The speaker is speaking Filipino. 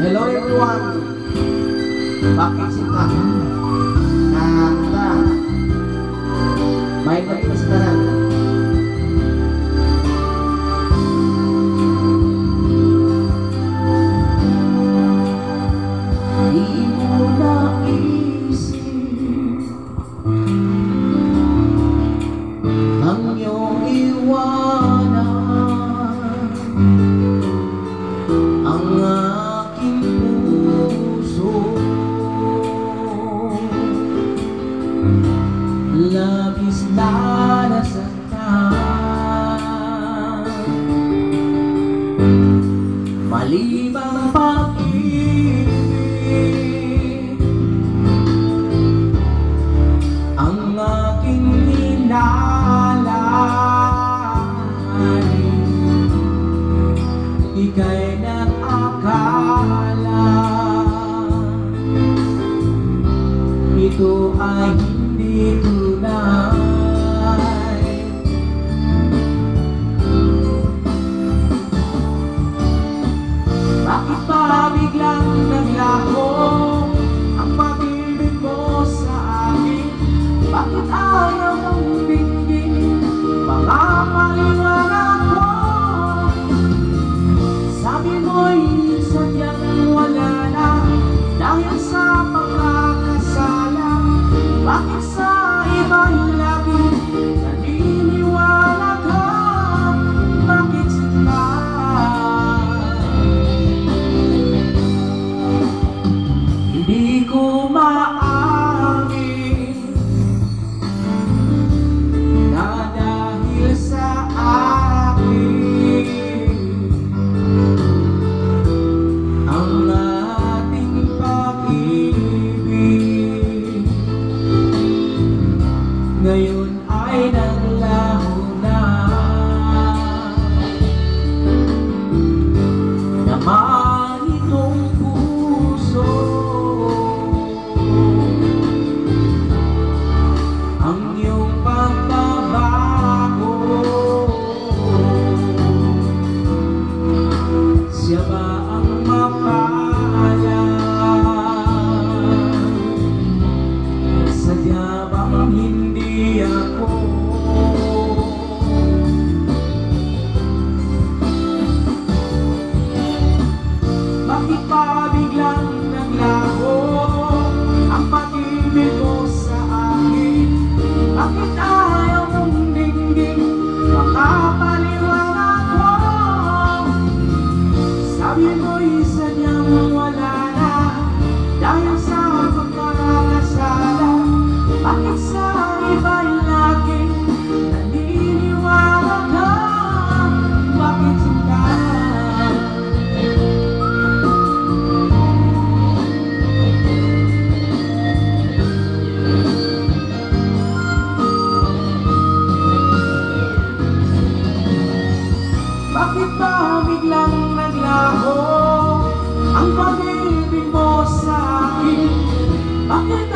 Hello everyone. Bakit sita? Nanda. May gabi sa tanan. Di mo naisip ang iyong iwanan ang aking puso. Labis na nasaktan, malibang pag-ibig ang aking hinalay. Ika'y nag-akala ito ay hindi tunay. Bakit ba biglang naglaho ang pag-ibig mo sa akin? Bakit ayaw mong bigyan mga paliwanag ko? Sabi mo'y sadyang wala na dahil sa pagkakasala. Bakit sa iba'y lagi naniniwala ka? Bakit sila? Hindi ko maamin na dahil sa akin ang ating pag-ibig ngayon ay naglaho na. Naman itong puso ang iyong pagbabago. Siya ba ang mapalad? Sadya bang hindi ako? Bakit pa biglang naglaho ang pag-ibig mo sa akin? Bakit ayaw mong dinggin makapaliwanag ko? Sabi mo'y sadyang wala na dahil sa pagkakasala. Bakit sa iba'y laging naniniwala ka? Bakit sila? Bakit ba biglang naglaho ang pag-ibig mo sa akin? Bakit